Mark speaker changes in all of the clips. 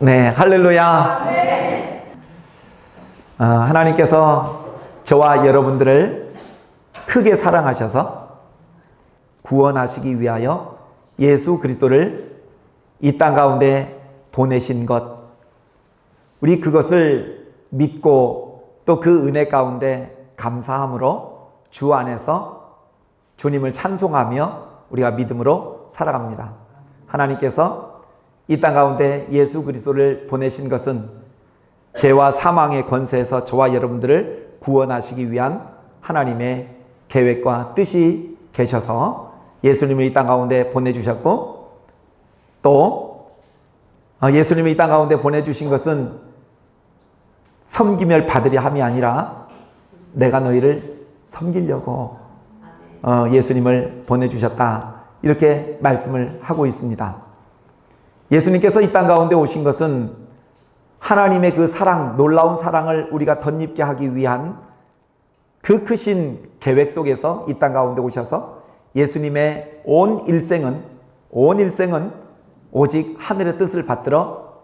Speaker 1: 네, 할렐루야. 하나님께서 저와 여러분들을 크게 사랑하셔서 구원하시기 위하여 예수 그리스도를 이 땅 가운데 보내신 것, 우리 그것을 믿고 또 그 은혜 가운데 감사함으로 주 안에서 주님을 찬송하며 우리가 믿음으로 살아갑니다. 하나님께서 이 땅 가운데 예수 그리스도를 보내신 것은 죄와 사망의 권세에서 저와 여러분들을 구원하시기 위한 하나님의 계획과 뜻이 계셔서 예수님을 이 땅 가운데 보내주셨고, 또 예수님을 이 땅 가운데 보내주신 것은 섬김을 받으려 함이 아니라 내가 너희를 섬기려고 예수님을 보내주셨다, 이렇게 말씀을 하고 있습니다. 예수님께서 이 땅 가운데 오신 것은 하나님의 그 사랑, 놀라운 사랑을 우리가 덧입게 하기 위한 그 크신 계획 속에서 이 땅 가운데 오셔서 예수님의 온 일생은 오직 하늘의 뜻을 받들어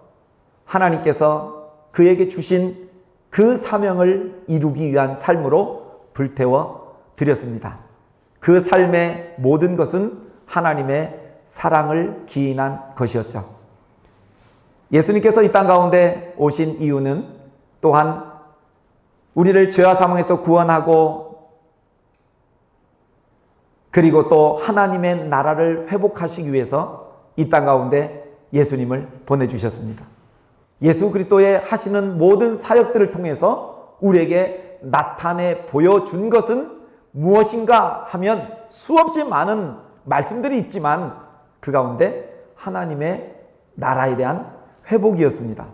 Speaker 1: 하나님께서 그에게 주신 그 사명을 이루기 위한 삶으로 불태워 드렸습니다. 그 삶의 모든 것은 하나님의 사랑을 기인한 것이었죠. 예수님께서 이 땅 가운데 오신 이유는 또한 우리를 죄와 사망에서 구원하고, 그리고 또 하나님의 나라를 회복하시기 위해서 이 땅 가운데 예수님을 보내주셨습니다. 예수 그리스도의 하시는 모든 사역들을 통해서 우리에게 나타내 보여준 것은 무엇인가 하면 수없이 많은 말씀들이 있지만 그 가운데 하나님의 나라에 대한 회복이었습니다.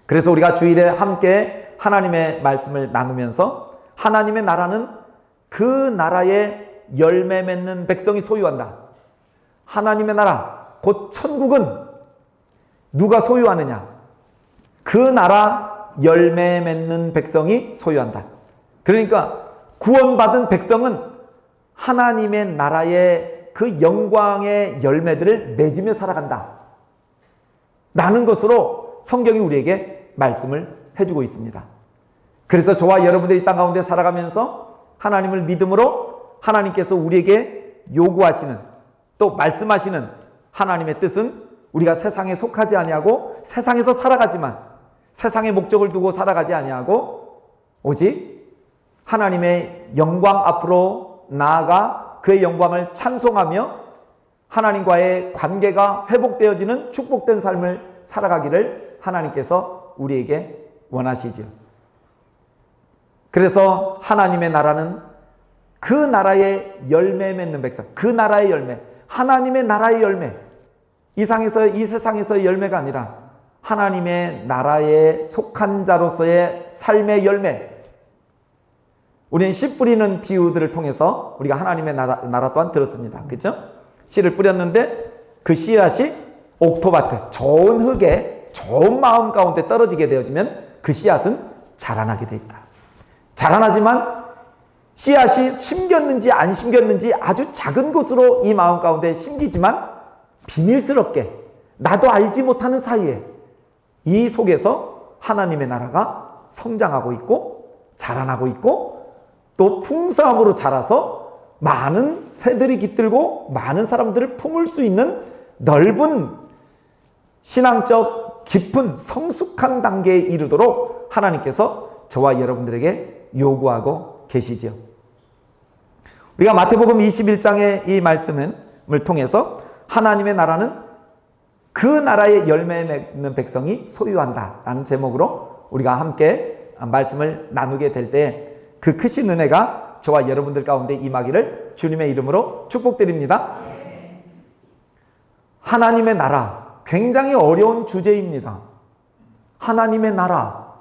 Speaker 1: 그래서 우리가 주일에 함께 하나님의 말씀을 나누면서 하나님의 나라는 그 나라의 열매 맺는 백성이 소유한다. 하나님의 나라, 곧 천국은 누가 소유하느냐? 그 나라 열매 맺는 백성이 소유한다. 그러니까 구원받은 백성은 하나님의 나라의 그 영광의 열매들을 맺으며 살아간다 라는 것으로 성경이 우리에게 말씀을 해주고 있습니다. 그래서 저와 여러분들이 이 땅 가운데 살아가면서 하나님을 믿음으로 하나님께서 우리에게 요구하시는, 또 말씀하시는 하나님의 뜻은 우리가 세상에 속하지 아니하고 세상에서 살아가지만 세상의 목적을 두고 살아가지 아니하고 오직 하나님의 영광 앞으로 나아가 그의 영광을 찬송하며 하나님과의 관계가 회복되어지는 축복된 삶을 살아가기를 하나님께서 우리에게 원하시죠. 그래서 하나님의 나라는 그 나라의 열매 맺는 백성, 그 나라의 열매, 하나님의 나라의 열매, 이 세상에서의 열매가 아니라 하나님의 나라에 속한 자로서의 삶의 열매. 우리는 씨 뿌리는 비유들을 통해서 우리가 하나님의 나라 또한 들었습니다. 그렇죠? 씨를 뿌렸는데 그 씨앗이 옥토밭에 좋은 흙에 좋은 마음 가운데 떨어지게 되어지면 그 씨앗은 자라나게 돼 있다. 자라나지만 씨앗이 심겼는지 안 심겼는지 아주 작은 곳으로 이 마음 가운데 심기지만 비밀스럽게 나도 알지 못하는 사이에 이 속에서 하나님의 나라가 성장하고 있고 자라나고 있고 또 풍성함으로 자라서 많은 새들이 깃들고 많은 사람들을 품을 수 있는 넓은 신앙적 깊은 성숙한 단계에 이르도록 하나님께서 저와 여러분들에게 요구하고 계시죠. 우리가 마태복음 21장의 이 말씀을 통해서 하나님의 나라는 그 나라의 열매 맺는 백성이 소유한다라는 제목으로 우리가 함께 말씀을 나누게 될 때 그 크신 은혜가 저와 여러분들 가운데 임하기를 주님의 이름으로 축복드립니다. 하나님의 나라, 굉장히 어려운 주제입니다. 하나님의 나라.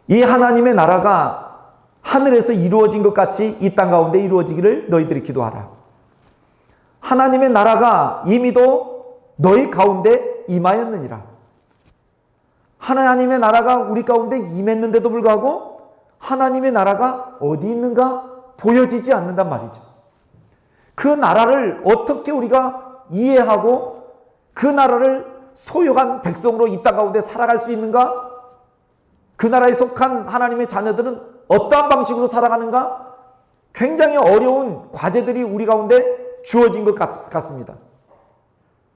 Speaker 1: 이 하나님의 나라가 하늘에서 이루어진 것 같이 이 땅 가운데 이루어지기를 너희들이 기도하라. 하나님의 나라가 이미도 너희 가운데 임하였느니라. 하나님의 나라가 우리 가운데 임했는데도 불구하고 하나님의 나라가 어디 있는가 보여지지 않는단 말이죠. 그 나라를 어떻게 우리가 이해하고 그 나라를 소유한 백성으로 이 땅 가운데 살아갈 수 있는가? 그 나라에 속한 하나님의 자녀들은 어떠한 방식으로 살아가는가? 굉장히 어려운 과제들이 우리 가운데 주어진 것 같습니다.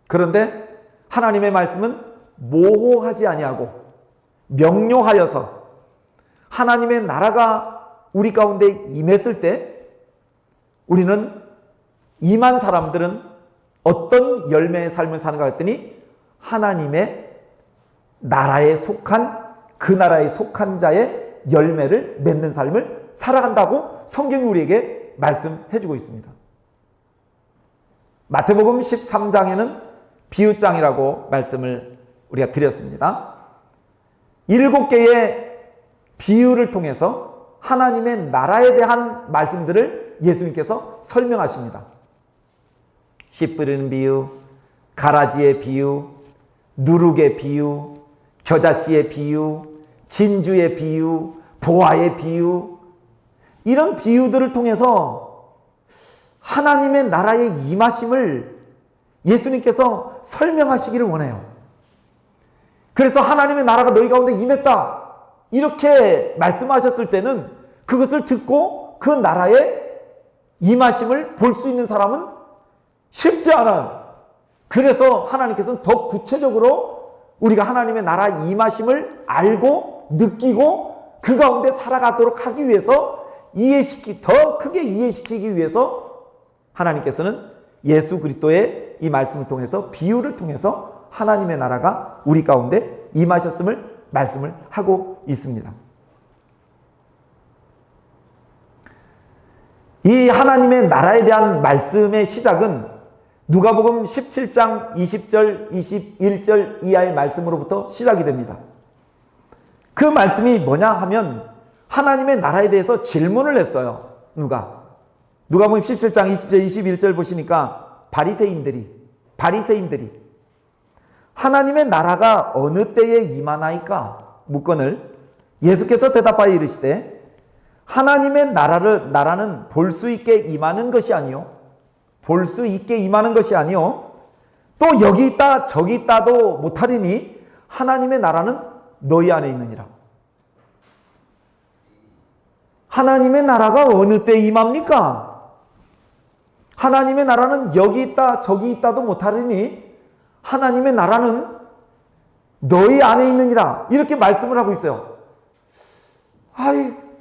Speaker 1: 그런데 하나님의 말씀은 모호하지 아니하고 명료하여서 하나님의 나라가 우리 가운데 임했을 때 우리는 임한 사람들은 어떤 열매의 삶을 사는가 했더니 하나님의 나라에 속한 그 나라에 속한 자의 열매를 맺는 삶을 살아간다고 성경이 우리에게 말씀해 주고 있습니다. 마태복음 13장에는 비유장이라고 말씀을 우리가 드렸습니다. 7개의 비유를 통해서 하나님의 나라에 대한 말씀들을 예수님께서 설명하십니다. 씨 뿌리는 비유, 가라지의 비유, 누룩의 비유, 겨자씨의 비유, 진주의 비유, 보화의 비유, 이런 비유들을 통해서 하나님의 나라의 임하심을 예수님께서 설명하시기를 원해요. 그래서 하나님의 나라가 너희 가운데 임했다 이렇게 말씀하셨을 때는 그것을 듣고 그 나라의 임하심을 볼 수 있는 사람은 쉽지 않아요. 그래서 하나님께서는 더 구체적으로 우리가 하나님의 나라 임하심을 알고 느끼고 그 가운데 살아가도록 하기 위해서 더 크게 이해시키기 위해서 하나님께서는 예수 그리스도의 이 말씀을 통해서 비유를 통해서 하나님의 나라가 우리 가운데 임하셨음을 말씀을 하고 있습니다. 이 하나님의 나라에 대한 말씀의 시작은 누가복음 17장 20절, 21절 이하의 말씀으로부터 시작이 됩니다. 그 말씀이 뭐냐 하면 하나님의 나라에 대해서 질문을 했어요. 누가복음 17장 20절, 21절 보시니까 바리새인들이 하나님의 나라가 어느 때에 임하나이까 묻거늘 예수께서 대답하여 이르시되 하나님의 나라는 볼 수 있게 임하는 것이 아니요 또 여기 있다 저기 있다도 못하리니 하나님의 나라는 너희 안에 있느니라. 하나님의 나라가 어느 때 임합니까? 하나님의 나라는 여기 있다 저기 있다도 못하리니 하나님의 나라는 너희 안에 있느니라 이렇게 말씀을 하고 있어요.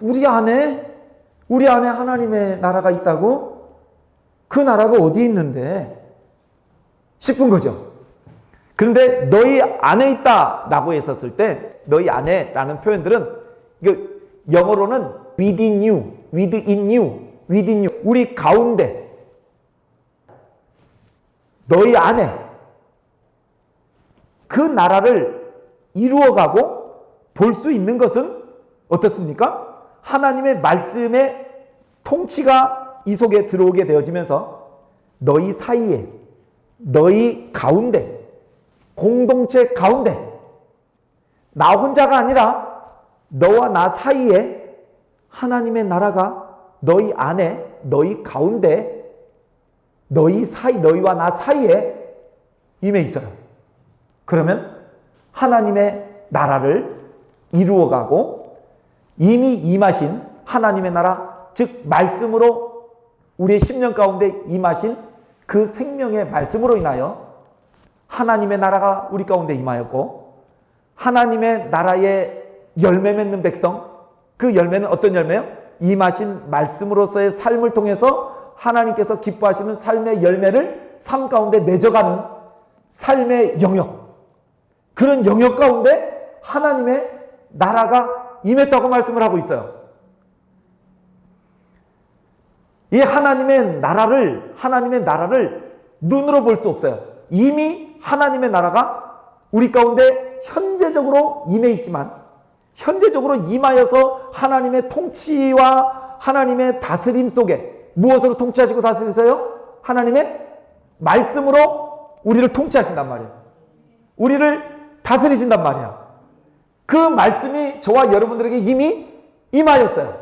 Speaker 1: 우리 안에 하나님의 나라가 있다고? 그 나라가 어디 있는데? 싶은 거죠. 그런데 너희 안에 있다라고 했었을 때 너희 안에라는 표현들은 영어로는 within you 우리 가운데 너희 안에 그 나라를 이루어가고 볼 수 있는 것은 어떻습니까? 하나님의 말씀의 통치가 이 속에 들어오게 되어지면서 너희 사이에 너희 가운데 공동체 가운데 나 혼자가 아니라 너와 나 사이에 하나님의 나라가 너희 안에 너희 가운데 너희와 나 사이에 임해 있어요. 그러면 하나님의 나라를 이루어가고 이미 임하신 하나님의 나라, 즉 말씀으로 우리의 심령 가운데 임하신 그 생명의 말씀으로 인하여 하나님의 나라가 우리 가운데 임하였고 하나님의 나라에 열매 맺는 백성, 그 열매는 어떤 열매요? 임하신 말씀으로서의 삶을 통해서 하나님께서 기뻐하시는 삶의 열매를 삶 가운데 맺어가는 삶의 영역, 그런 영역 가운데 하나님의 나라가 임했다고 말씀을 하고 있어요. 이 하나님의 나라를 눈으로 볼 수 없어요. 이미 하나님의 나라가 우리 가운데 현재적으로 임해 있지만, 현재적으로 임하여서 하나님의 통치와 하나님의 다스림 속에 무엇으로 통치하시고 다스리세요? 하나님의 말씀으로 우리를 통치하신단 말이에요. 우리를 다스리신단 말이에요. 그 말씀이 저와 여러분들에게 이미 임하였어요.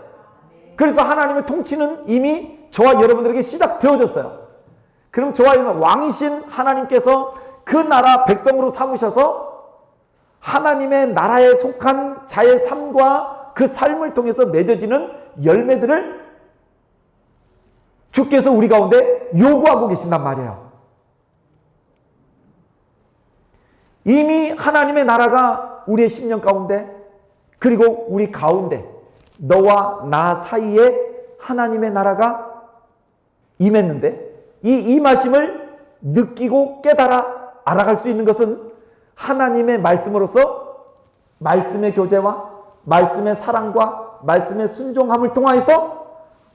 Speaker 1: 그래서 하나님의 통치는 이미 저와 여러분들에게 시작되어졌어요. 그럼 저와 여러분 왕이신 하나님께서 그 나라 백성으로 삼으셔서 하나님의 나라에 속한 자의 삶과 그 삶을 통해서 맺어지는 열매들을 주께서 우리 가운데 요구하고 계신단 말이에요. 이미 하나님의 나라가 우리의 심령 가운데, 그리고 우리 가운데, 너와 나 사이에 하나님의 나라가 임했는데, 이 임하심을 느끼고 깨달아 알아갈 수 있는 것은 하나님의 말씀으로서 말씀의 교제와 말씀의 사랑과 말씀의 순종함을 통하여서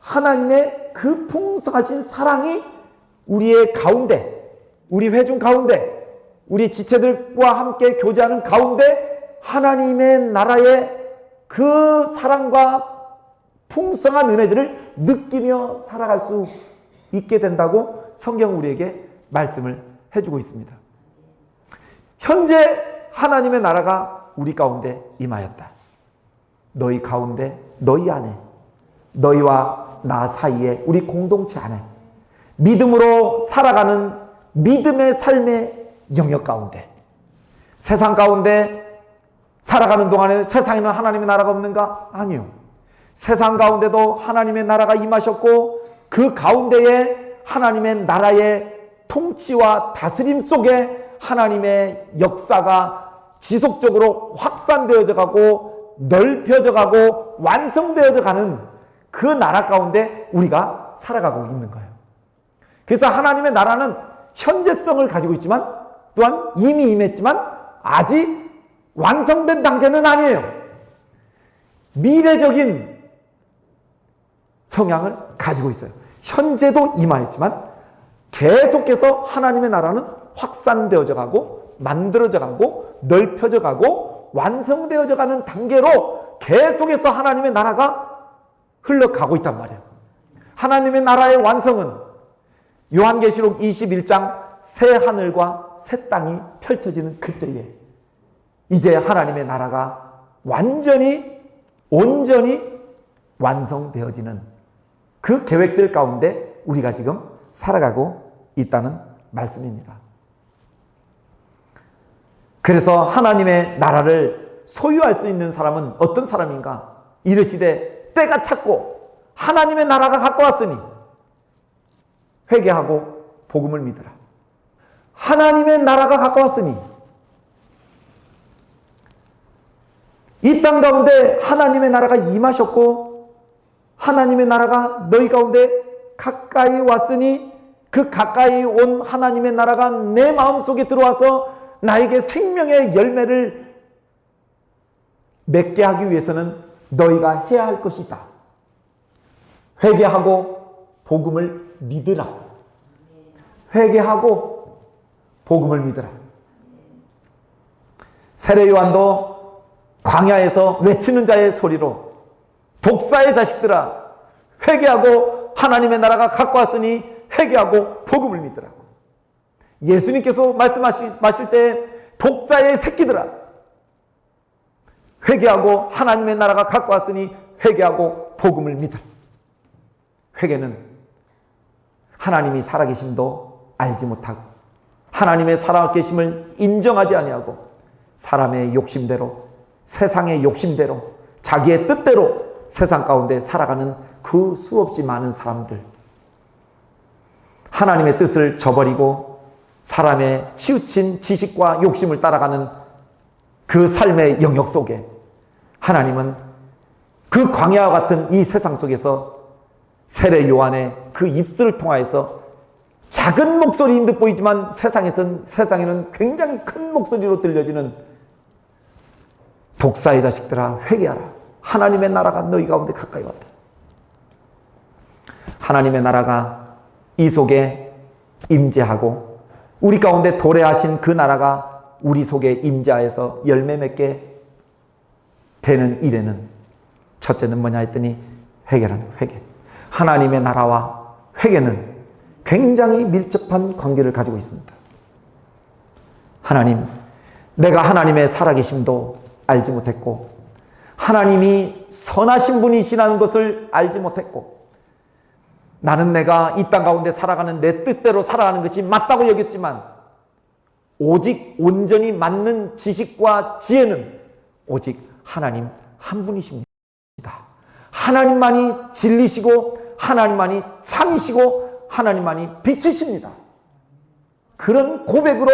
Speaker 1: 하나님의 그 풍성하신 사랑이 우리의 가운데, 우리 회중 가운데, 우리 지체들과 함께 교제하는 가운데 하나님의 나라의 그 사랑과 풍성한 은혜들을 느끼며 살아갈 수 있게 된다고 성경은 우리에게 말씀을 해주고 있습니다. 현재 하나님의 나라가 우리 가운데 임하였다. 너희 가운데, 너희 안에, 너희와 나 사이에, 우리 공동체 안에 믿음으로 살아가는 믿음의 삶의 영역 가운데, 세상 가운데 살아가는 동안에 세상에는 하나님의 나라가 없는가? 아니요. 세상 가운데도 하나님의 나라가 임하셨고 그 가운데에 하나님의 나라의 통치와 다스림 속에 하나님의 역사가 지속적으로 확산되어져 가고 넓혀져 가고 완성되어져 가는 그 나라 가운데 우리가 살아가고 있는 거예요. 그래서 하나님의 나라는 현재성을 가지고 있지만 또한 이미 임했지만 아직 완성된 단계는 아니에요. 미래적인 성향을 가지고 있어요. 현재도 임하였지만 계속해서 하나님의 나라는 확산되어져 가고 만들어져 가고 넓혀져 가고 완성되어져 가는 단계로 계속해서 하나님의 나라가 흘러가고 있단 말이에요. 하나님의 나라의 완성은 요한계시록 21장 새 하늘과 새 땅이 펼쳐지는 그때에 이제 하나님의 나라가 완전히 온전히 완성되어지는 그 계획들 가운데 우리가 지금 살아가고 있다는 말씀입니다. 그래서 하나님의 나라를 소유할 수 있는 사람은 어떤 사람인가? 이르시되 때가 찼고 하나님의 나라가 가까웠으니 회개하고 복음을 믿으라. 하나님의 나라가 가까웠으니 이 땅 가운데 하나님의 나라가 임하셨고 하나님의 나라가 너희 가운데 가까이 왔으니 그 가까이 온 하나님의 나라가 내 마음속에 들어와서 나에게 생명의 열매를 맺게 하기 위해서는 너희가 해야 할 것이 있다. 회개하고 복음을 믿으라. 회개하고 복음을 믿으라. 세례 요한도 광야에서 외치는 자의 소리로 독사의 자식들아 회개하고 하나님의 나라가 가까웠으니 회개하고 복음을 믿으라고. 예수님께서 말씀하실 때 독사의 새끼들아 회개하고 하나님의 나라가 가까웠으니 회개하고 복음을 믿으라. 회개는 하나님이 살아계심도 알지 못하고 하나님의 살아계심을 인정하지 아니하고 사람의 욕심대로 세상의 욕심대로 자기의 뜻대로 세상 가운데 살아가는 그 수없이 많은 사람들, 하나님의 뜻을 저버리고 사람의 치우친 지식과 욕심을 따라가는 그 삶의 영역 속에 하나님은 그 광야와 같은 이 세상 속에서 세례 요한의 그 입술을 통하여서 작은 목소리인 듯 보이지만 세상에는 굉장히 큰 목소리로 들려지는 독사의 자식들아 회개하라. 하나님의 나라가 너희 가운데 가까이 왔다. 하나님의 나라가 이 속에 임재하고 우리 가운데 도래하신 그 나라가 우리 속에 임재하여서 열매 맺게 되는 일에는 첫째는 뭐냐 했더니 회개라는 회개. 하나님의 나라와 회개는 굉장히 밀접한 관계를 가지고 있습니다. 하나님, 내가 하나님의 살아계심도 알지 못했고 하나님이 선하신 분이시라는 것을 알지 못했고 나는 내가 이 땅 가운데 살아가는 내 뜻대로 살아가는 것이 맞다고 여겼지만 오직 온전히 맞는 지식과 지혜는 오직 하나님 한 분이십니다. 하나님만이 진리시고 하나님만이 참이시고 하나님만이 빛이십니다. 그런 고백으로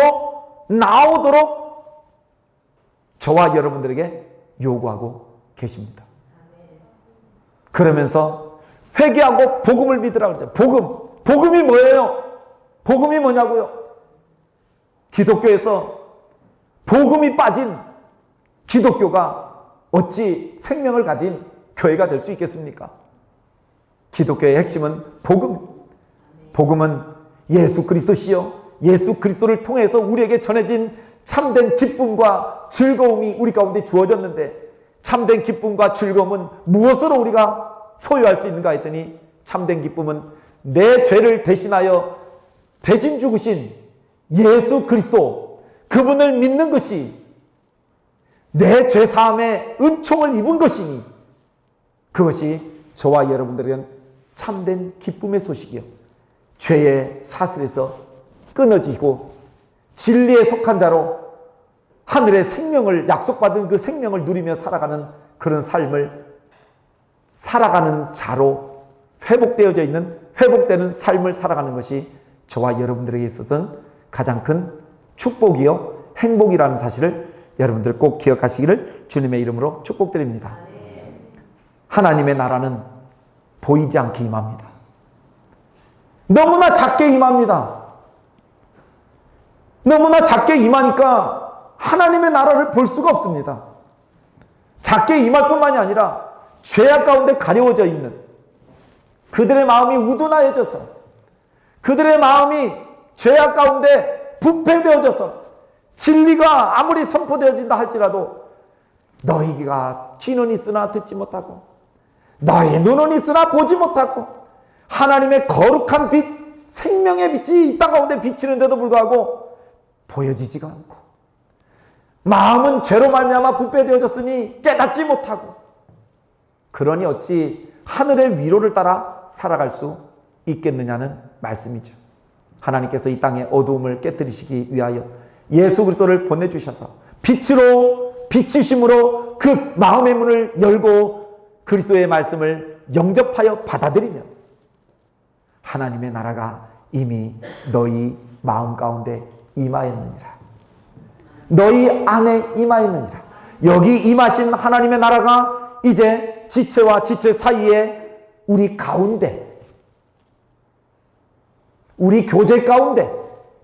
Speaker 1: 나오도록 저와 여러분들에게 요구하고 계십니다. 그러면서 회개하고 복음을 믿으라고 그러죠. 복음이 뭐예요? 복음이 뭐냐고요? 기독교에서 복음이 빠진 기독교가 어찌 생명을 가진 교회가 될 수 있겠습니까? 기독교의 핵심은 복음은 예수 그리스도시요 예수 그리스도를 통해서 우리에게 전해진 참된 기쁨과 즐거움이 우리 가운데 주어졌는데, 참된 기쁨과 즐거움은 무엇으로 우리가 소유할 수 있는가 했더니, 참된 기쁨은 내 죄를 대신하여 대신 죽으신 예수 그리스도, 그분을 믿는 것이 내 죄사함의 은총을 입은 것이니 그것이 저와 여러분들에겐 참된 기쁨의 소식이요, 죄의 사슬에서 끊어지고 진리에 속한 자로 하늘의 생명을 약속받은 그 생명을 누리며 살아가는 그런 삶을 살아가는 자로 회복되는 삶을 살아가는 것이 저와 여러분들에게 있어서는 가장 큰 축복이요 행복이라는 사실을 여러분들 꼭 기억하시기를 주님의 이름으로 축복드립니다. 하나님의 나라는 보이지 않게 임합니다. 너무나 작게 임합니다. 너무나 작게 임하니까 하나님의 나라를 볼 수가 없습니다. 작게 임할 뿐만이 아니라 죄악 가운데 가려워져 있는 그들의 마음이 우둔하여져서, 그들의 마음이 죄악 가운데 부패되어져서 진리가 아무리 선포되어진다 할지라도 너희가 귀는 있으나 듣지 못하고 너희 눈은 있으나 보지 못하고 하나님의 거룩한 빛, 생명의 빛이 이 땅 가운데 비치는데도 불구하고 보여지지가 않고, 마음은 죄로 말미암아 부패되어졌으니 깨닫지 못하고, 그러니 어찌 하늘의 위로를 따라 살아갈 수 있겠느냐는 말씀이죠. 하나님께서 이 땅의 어두움을 깨뜨리시기 위하여 예수 그리스도를 보내주셔서 빛으로 비치심으로 그 마음의 문을 열고 그리스도의 말씀을 영접하여 받아들이면 하나님의 나라가 이미 너희 마음 가운데 임하였느니라. 너희 안에 임하였느니라. 여기 임하신 하나님의 나라가 이제 지체와 지체 사이에 우리 가운데, 우리 교제 가운데,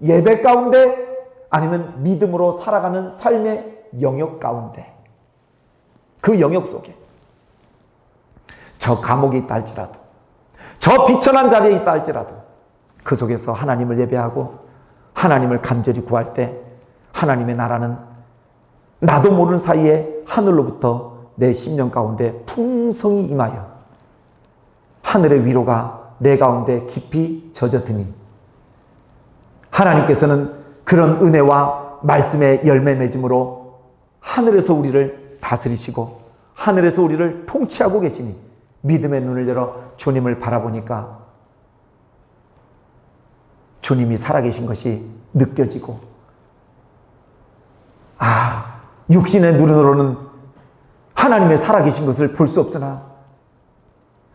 Speaker 1: 예배 가운데, 아니면 믿음으로 살아가는 삶의 영역 가운데, 그 영역 속에 저 감옥에 있다 할지라도, 저 비천한 자리에 있다 할지라도 그 속에서 하나님을 예배하고 하나님을 간절히 구할 때 하나님의 나라는 나도 모르는 사이에 하늘로부터 내 심령 가운데 풍성히 임하여 하늘의 위로가 내 가운데 깊이 젖어드니 하나님께서는 그런 은혜와 말씀의 열매 맺음으로 하늘에서 우리를 다스리시고 하늘에서 우리를 통치하고 계시니 믿음의 눈을 열어 주님을 바라보니까 주님이 살아계신 것이 느껴지고, 육신의 눈으로는 하나님의 살아계신 것을 볼 수 없으나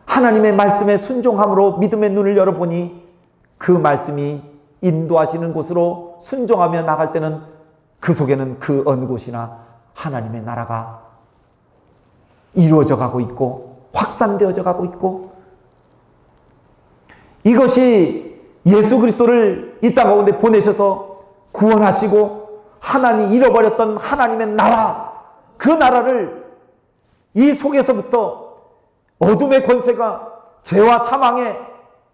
Speaker 1: 하나님의 말씀에 순종함으로 믿음의 눈을 열어보니 그 말씀이 인도하시는 곳으로 순종하며 나갈 때는 그 속에는 그 어느 곳이나 하나님의 나라가 이루어져 가고 있고 확산되어져 가고 있고, 이것이 예수 그리스도를 이 땅 가운데 보내셔서 구원하시고 하나님 잃어버렸던 하나님의 나라, 그 나라를 이 속에서부터 어둠의 권세가, 죄와 사망의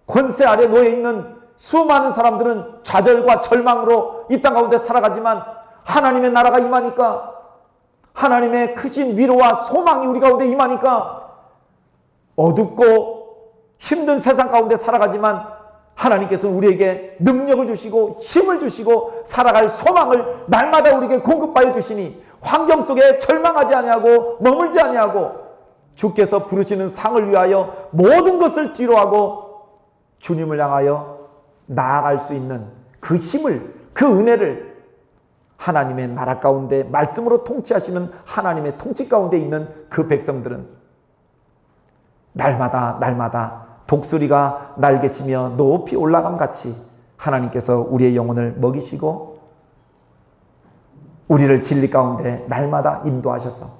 Speaker 1: 권세 아래 놓여있는 수많은 사람들은 좌절과 절망으로 이 땅 가운데 살아가지만 하나님의 나라가 임하니까, 하나님의 크신 위로와 소망이 우리 가운데 임하니까 어둡고 힘든 세상 가운데 살아가지만 하나님께서는 우리에게 능력을 주시고 힘을 주시고 살아갈 소망을 날마다 우리에게 공급하여 주시니 환경 속에 절망하지 아니하고 머물지 아니하고 주께서 부르시는 상을 위하여 모든 것을 뒤로하고 주님을 향하여 나아갈 수 있는 그 힘을, 그 은혜를 하나님의 나라 가운데 말씀으로 통치하시는 하나님의 통치 가운데 있는 그 백성들은 날마다 독수리가 날개치며 높이 올라감 같이 하나님께서 우리의 영혼을 먹이시고 우리를 진리 가운데 날마다 인도하셔서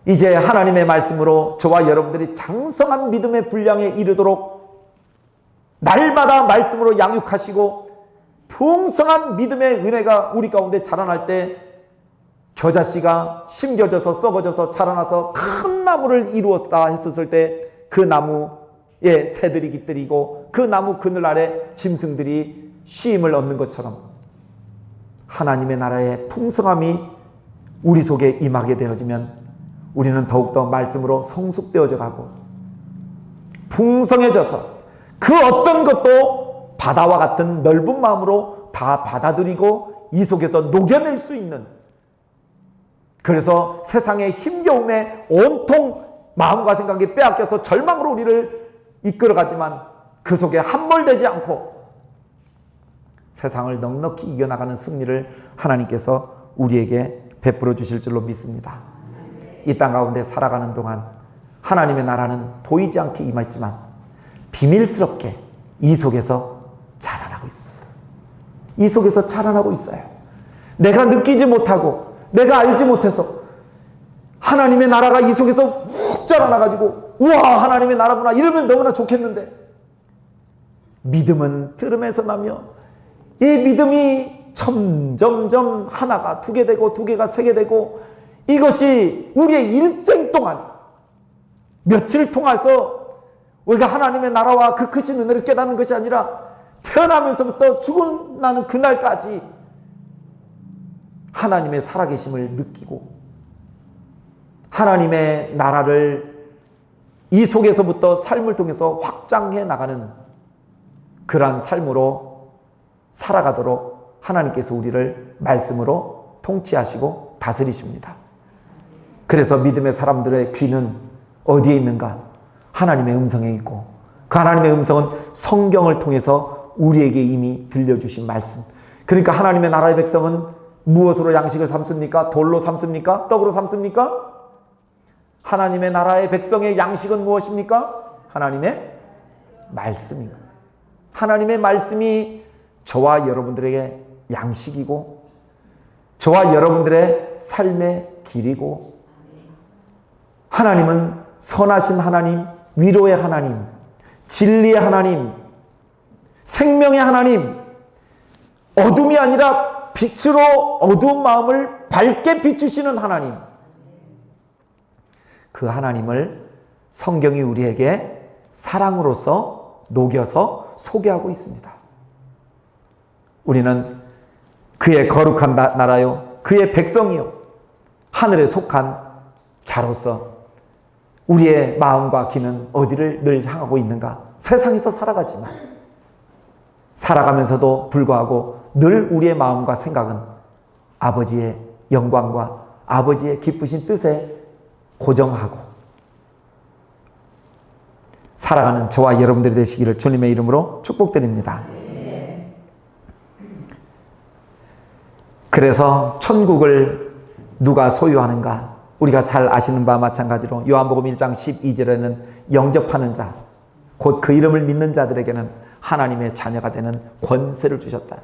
Speaker 1: 이제 하나님의 말씀으로 저와 여러분들이 장성한 믿음의 분량에 이르도록 날마다 말씀으로 양육하시고 풍성한 믿음의 은혜가 우리 가운데 자라날 때 겨자씨가 심겨져서 썩어져서 자라나서 큰 나무를 이루었다 했었을 때 그 나무에 새들이 깃들이고 그 나무 그늘 아래 짐승들이 쉼을 얻는 것처럼 하나님의 나라의 풍성함이 우리 속에 임하게 되어지면 우리는 더욱더 말씀으로 성숙되어져 가고 풍성해져서 그 어떤 것도 바다와 같은 넓은 마음으로 다 받아들이고 이 속에서 녹여낼 수 있는, 그래서 세상의 힘겨움에 온통 마음과 생각이 빼앗겨서 절망으로 우리를 이끌어가지만 그 속에 함몰되지 않고 세상을 넉넉히 이겨나가는 승리를 하나님께서 우리에게 베풀어 주실 줄로 믿습니다. 이 땅 가운데 살아가는 동안 하나님의 나라는 보이지 않게 임했지만 비밀스럽게 이 속에서 자라나고 있습니다. 이 속에서 자라나고 있어요. 내가 느끼지 못하고 내가 알지 못해서 하나님의 나라가 이 속에서 훅 자라나가지고 우와 하나님의 나라구나 이러면 너무나 좋겠는데, 믿음은 들음에서 나며 이 믿음이 점점점 하나가 두 개 되고 두 개가 세 개 되고 이것이 우리의 일생 동안 며칠을 통해서 우리가 하나님의 나라와 그 크신 은혜를 깨닫는 것이 아니라 태어나면서부터 죽어나는 그날까지 하나님의 살아계심을 느끼고 하나님의 나라를 이 속에서부터 삶을 통해서 확장해 나가는 그러한 삶으로 살아가도록 하나님께서 우리를 말씀으로 통치하시고 다스리십니다. 그래서 믿음의 사람들의 귀는 어디에 있는가? 하나님의 음성에 있고 그 하나님의 음성은 성경을 통해서 우리에게 이미 들려주신 말씀. 그러니까 하나님의 나라의 백성은 무엇으로 양식을 삼습니까? 돌로 삼습니까? 떡으로 삼습니까? 하나님의 나라의 백성의 양식은 무엇입니까? 하나님의 말씀입니다. 하나님의 말씀이 저와 여러분들에게 양식이고 저와 여러분들의 삶의 길이고, 하나님은 선하신 하나님, 위로의 하나님, 진리의 하나님, 생명의 하나님, 어둠이 아니라 빛으로 어두운 마음을 밝게 비추시는 하나님, 그 하나님을 성경이 우리에게 사랑으로서 녹여서 소개하고 있습니다. 우리는 그의 거룩한 나라요 그의 백성이요 하늘에 속한 자로서 우리의 마음과 귀는 어디를 늘 향하고 있는가? 세상에서 살아가지만 살아가면서도 불구하고 늘 우리의 마음과 생각은 아버지의 영광과 아버지의 기쁘신 뜻에 고정하고 살아가는 저와 여러분들이 되시기를 주님의 이름으로 축복드립니다. 그래서 천국을 누가 소유하는가? 우리가 잘 아시는 바와 마찬가지로 요한복음 1장 12절에는 영접하는 자, 곧 그 이름을 믿는 자들에게는 하나님의 자녀가 되는 권세를 주셨다.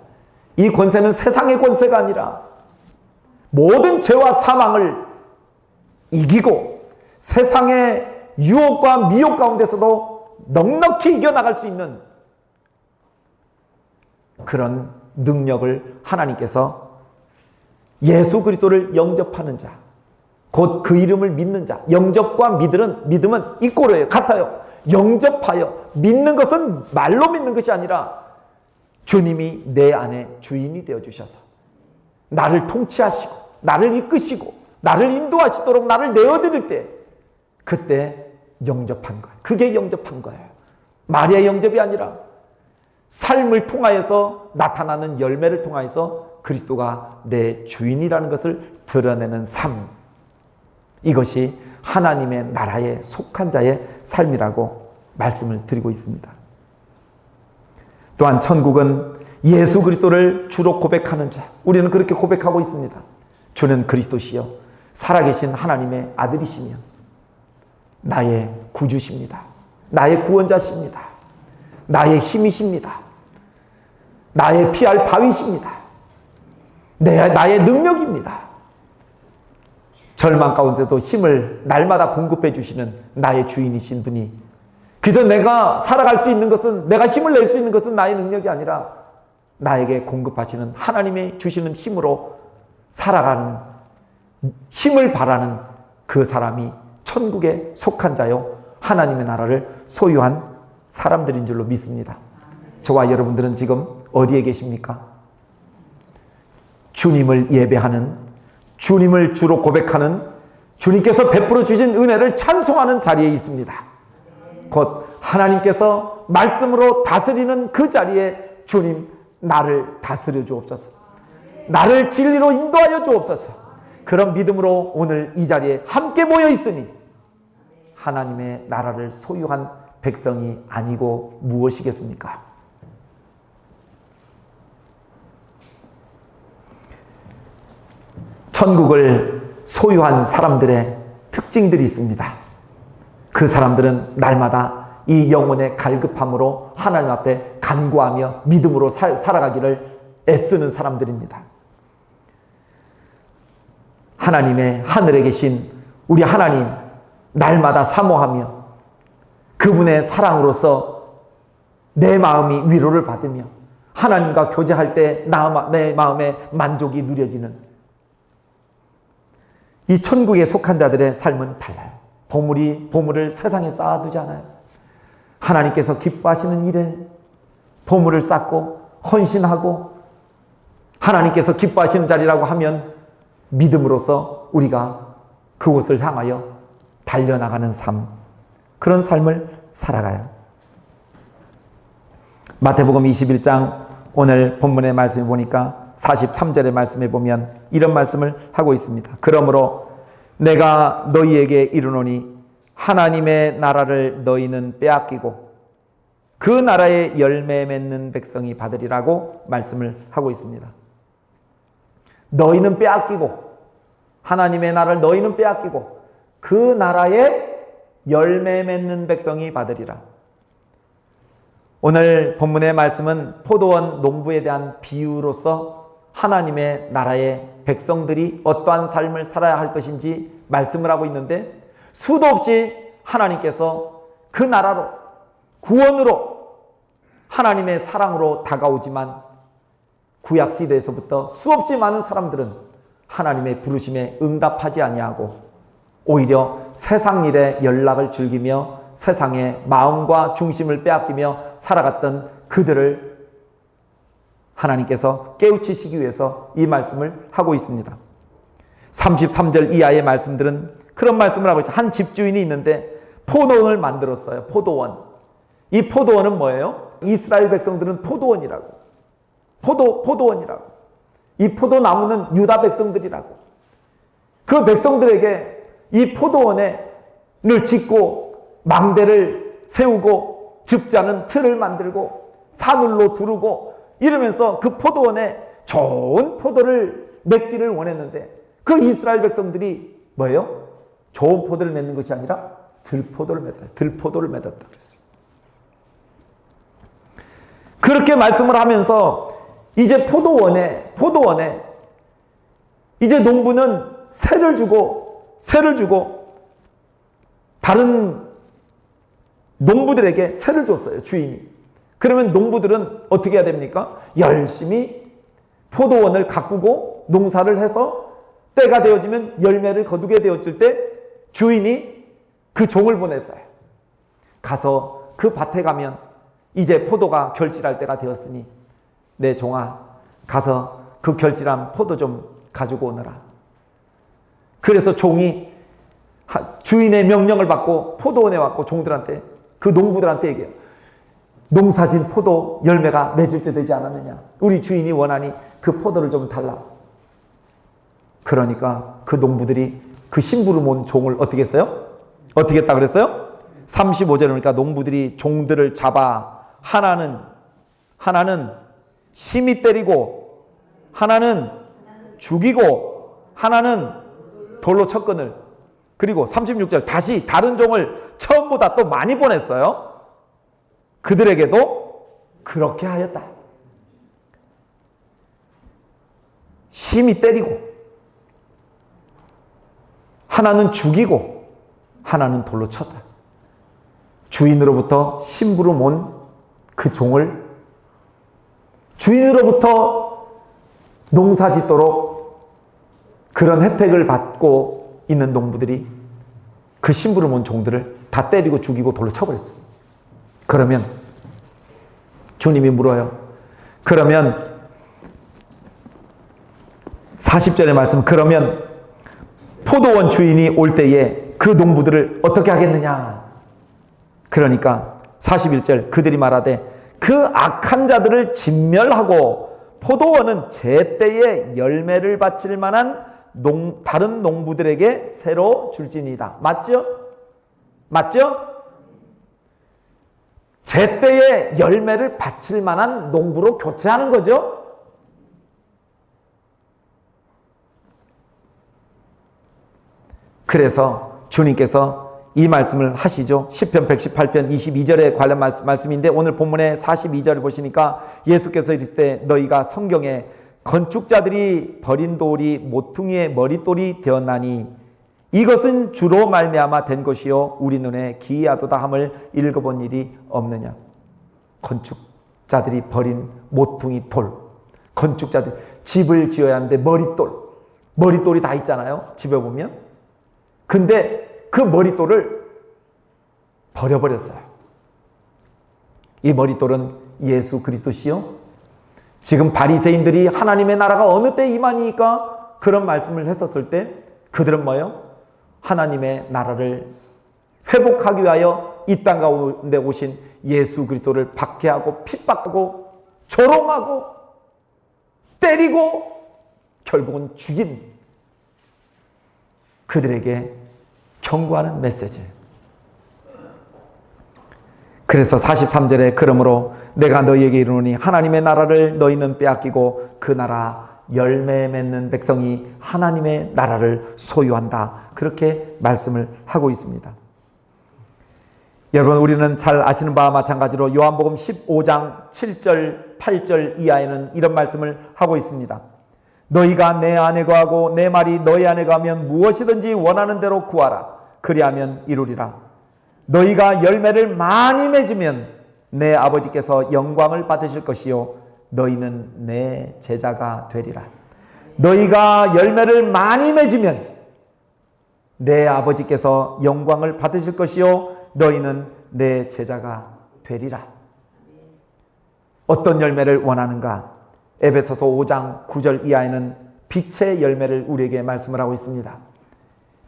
Speaker 1: 이 권세는 세상의 권세가 아니라 모든 죄와 사망을 이기고 세상의 유혹과 미혹 가운데서도 넉넉히 이겨나갈 수 있는 그런 능력을 하나님께서 예수 그리스도를 영접하는 자, 곧 그 이름을 믿는 자, 영접과 믿음은 이꼬르예요. 같아요. 영접하여 믿는 것은 말로 믿는 것이 아니라 주님이 내 안에 주인이 되어주셔서 나를 통치하시고 나를 이끄시고 나를 인도하시도록 나를 내어드릴 때 그때 영접한 거예요. 그게 영접한 거예요. 말의 영접이 아니라 삶을 통하여서 나타나는 열매를 통하여서 그리스도가 내 주인이라는 것을 드러내는 삶, 이것이 하나님의 나라에 속한 자의 삶이라고 말씀을 드리고 있습니다. 또한 천국은 예수 그리스도를 주로 고백하는 자, 우리는 그렇게 고백하고 있습니다. 주는 그리스도시요 살아계신 하나님의 아들이시며 나의 구주십니다. 나의 구원자십니다. 나의 힘이십니다. 나의 피할 바위십니다. 나의 능력입니다. 절망 가운데도 힘을 날마다 공급해 주시는 나의 주인이신 분이, 그래서 내가 살아갈 수 있는 것은, 내가 힘을 낼 수 있는 것은 나의 능력이 아니라 나에게 공급하시는 하나님이 주시는 힘으로 살아가는, 힘을 바라는 그 사람이 천국에 속한 자요 하나님의 나라를 소유한 사람들인 줄로 믿습니다. 저와 여러분들은 지금 어디에 계십니까? 주님을 예배하는, 주님을 주로 고백하는, 주님께서 베풀어 주신 은혜를 찬송하는 자리에 있습니다. 곧 하나님께서 말씀으로 다스리는 그 자리에 주님, 나를 다스려 주옵소서. 나를 진리로 인도하여 주옵소서. 그런 믿음으로 오늘 이 자리에 함께 모여 있으니 하나님의 나라를 소유한 백성이 아니고 무엇이겠습니까? 천국을 소유한 사람들의 특징들이 있습니다. 그 사람들은 날마다 이 영혼의 갈급함으로 하나님 앞에 간구하며 믿음으로 살아가기를 애쓰는 사람들입니다. 하나님의 하늘에 계신 우리 하나님 날마다 사모하며 그분의 사랑으로서 내 마음이 위로를 받으며 하나님과 교제할 때 내 마음의 만족이 누려지는 이 천국에 속한 자들의 삶은 달라요. 보물을 세상에 쌓아두지 않아요. 하나님께서 기뻐하시는 일에 보물을 쌓고 헌신하고 하나님께서 기뻐하시는 자리라고 하면 믿음으로써 우리가 그곳을 향하여 달려나가는 삶, 그런 삶을 살아가요. 마태복음 21장 오늘 본문의 말씀을 보니까 43절의 말씀에 보면 이런 말씀을 하고 있습니다. 그러므로 내가 너희에게 이르노니 하나님의 나라를 너희는 빼앗기고 그 나라의 열매 맺는 백성이 받으리라고 말씀을 하고 있습니다. 너희는 빼앗기고, 하나님의 나라를 너희는 빼앗기고 그 나라의 열매 맺는 백성이 받으리라. 오늘 본문의 말씀은 포도원 농부에 대한 비유로서 하나님의 나라의 백성들이 어떠한 삶을 살아야 할 것인지 말씀을 하고 있는데, 수도 없이 하나님께서 그 나라로, 구원으로, 하나님의 사랑으로 다가오지만 구약시대에서부터 수없이 많은 사람들은 하나님의 부르심에 응답하지 아니하고 오히려 세상 일에 연락을 즐기며 세상의 마음과 중심을 빼앗기며 살아갔던 그들을 하나님께서 깨우치시기 위해서 이 말씀을 하고 있습니다. 33절 이하의 말씀들은 그런 말씀을 하고 있죠. 한 집주인이 있는데 포도원을 만들었어요. 포도원. 이 포도원은 뭐예요? 이스라엘 백성들은 포도원이라고. 포도원이라고. 이 포도나무는 유다 백성들이라고. 그 백성들에게 이 포도원을 짓고 망대를 세우고 즙자는 틀을 만들고 사늘로 두르고 이러면서 그 포도원에 좋은 포도를 맺기를 원했는데, 그 이스라엘 백성들이 뭐예요? 좋은 포도를 맺는 것이 아니라 들포도를 맺었다 그랬어요. 그렇게 말씀을 하면서 이제 포도원에 이제 농부는 세를 주고 다른 농부들에게 세를 줬어요, 주인이. 그러면 농부들은 어떻게 해야 됩니까? 열심히 포도원을 가꾸고 농사를 해서 때가 되어지면 열매를 거두게 되었을 때 주인이 그 종을 보냈어요. 가서 그 밭에 가면 이제 포도가 결실할 때가 되었으니 내 종아 가서 그 결실한 포도 좀 가지고 오너라. 그래서 종이 주인의 명령을 받고 포도원에 왔고 종들한테, 그 농부들한테 얘기해요. 농사진 포도 열매가 맺을 때 되지 않았느냐. 우리 주인이 원하니 그 포도를 좀 달라. 그러니까 그 농부들이 그 심부름 온 종을 어떻게 했어요? 어떻게 했다 그랬어요? 35절에 보니까 농부들이 종들을 잡아 하나는 심히 때리고 하나는 죽이고 하나는 돌로 쳤거늘. 그리고 36절 다시 다른 종을 처음보다 또 많이 보냈어요. 그들에게도 그렇게 하였다. 심히 때리고 하나는 죽이고 하나는 돌로 쳤다. 주인으로부터 심부름 온 그 종을 주인으로부터 농사 짓도록 그런 혜택을 받고 있는 농부들이 그 심부름 온 종들을 다 때리고 죽이고 돌로 쳐버렸어요. 그러면 주님이 물어요. 그러면 40절의 말씀, 그러면 포도원 주인이 올 때에 그 농부들을 어떻게 하겠느냐. 그러니까 41절 그들이 말하되 그 악한 자들을 진멸하고 포도원은 제때에 열매를 바칠 만한 다른 농부들에게 새로 줄지니이다. 맞죠? 맞죠? 제때에 열매를 바칠 만한 농부로 교체하는 거죠. 그래서 주님께서 이 말씀을 하시죠. 시편 118편 22절에 관련 말씀인데 오늘 본문의 42절을 보시니까 예수께서 이르시되 너희가 성경에 건축자들이 버린 돌이 모퉁이의 머릿돌이 되었나니 이것은 주로 말미암아 된 것이요 우리 눈에 기이하도다 함을 읽어본 일이 없느냐. 건축자들이 버린 모퉁이 돌. 건축자들이 집을 지어야 하는데 머릿돌이 다 있잖아요. 집에 보면. 근데 그 머릿돌을 버려버렸어요. 이 머릿돌은 예수 그리스도시요. 지금 바리새인들이 하나님의 나라가 어느 때 임하니까 그런 말씀을 했었을 때 그들은 뭐예요? 하나님의 나라를 회복하기 위하여 이 땅 가운데 오신 예수 그리스도를 박해하고 핍박하고 조롱하고 때리고 결국은 죽인 그들에게 경고하는 메시지예요. 그래서 43절에 그러므로 내가 너희에게 이르노니 하나님의 나라를 너희는 빼앗기고 그 나라 열매 맺는 백성이 하나님의 나라를 소유한다. 그렇게 말씀을 하고 있습니다. 여러분 우리는 잘 아시는 바와 마찬가지로 요한복음 15장 7절 8절 이하에는 이런 말씀을 하고 있습니다. 너희가 내 안에 거하고 내 말이 너희 안에 거하면 무엇이든지 원하는 대로 구하라. 그리하면 이루리라. 너희가 열매를 많이 맺으면 내 아버지께서 영광을 받으실 것이요 너희는 내 제자가 되리라. 너희가 열매를 많이 맺으면 내 아버지께서 영광을 받으실 것이요 너희는 내 제자가 되리라. 어떤 열매를 원하는가? 에베소서 5장 9절 이하에는 빛의 열매를 우리에게 말씀을 하고 있습니다.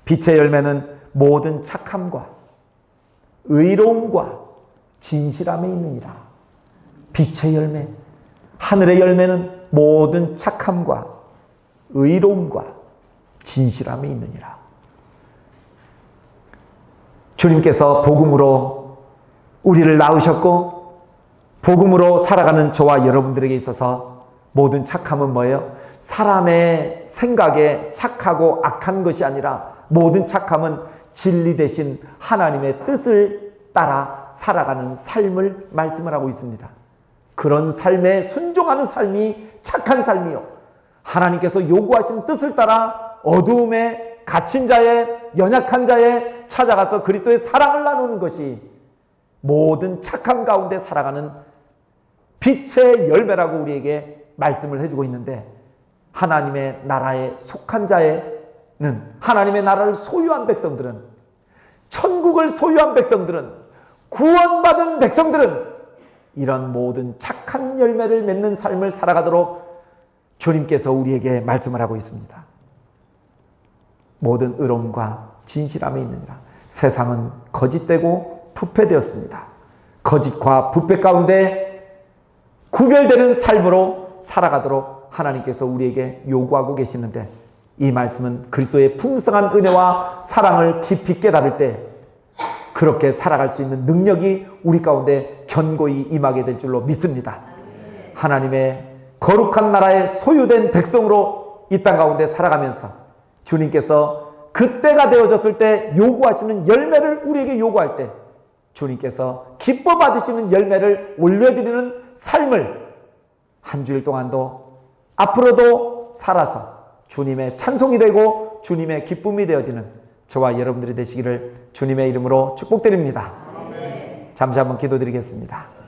Speaker 1: 빛의 열매는 모든 착함과 의로움과 진실함에 있느니라. 빛의 열매, 하늘의 열매는 모든 착함과 의로움과 진실함에 있느니라. 주님께서 복음으로 우리를 낳으셨고 복음으로 살아가는 저와 여러분들에게 있어서 모든 착함은 뭐예요? 사람의 생각에 착하고 악한 것이 아니라 모든 착함은 진리 대신 하나님의 뜻을 따라 살아가는 삶을 말씀을 하고 있습니다. 그런 삶에 순종하는 삶이 착한 삶이요. 하나님께서 요구하신 뜻을 따라 어두움에 갇힌 자의 연약한 자의 찾아가서 그리스도의 사랑을 나누는 것이 모든 착함 가운데 살아가는 빛의 열매라고 우리에게 말씀을 해주고 있는데 하나님의 나라에 속한 자에는 하나님의 나라를 소유한 백성들은 천국을 소유한 백성들은 구원받은 백성들은 이런 모든 착한 열매를 맺는 삶을 살아가도록 주님께서 우리에게 말씀을 하고 있습니다. 모든 의로움과 진실함에 있느니라. 세상은 거짓되고 부패되었습니다. 거짓과 부패 가운데 구별되는 삶으로 살아가도록 하나님께서 우리에게 요구하고 계시는데 이 말씀은 그리스도의 풍성한 은혜와 사랑을 깊이 깨달을 때 그렇게 살아갈 수 있는 능력이 우리 가운데 견고히 임하게 될 줄로 믿습니다. 하나님의 거룩한 나라의 소유된 백성으로 이 땅 가운데 살아가면서 주님께서 그때가 되어졌을 때 요구하시는 열매를 우리에게 요구할 때 주님께서 기뻐 받으시는 열매를 올려드리는 삶을 한 주일 동안도 앞으로도 살아서 주님의 찬송이 되고 주님의 기쁨이 되어지는 저와 여러분들이 되시기를 주님의 이름으로 축복드립니다. 잠시 한번 기도드리겠습니다.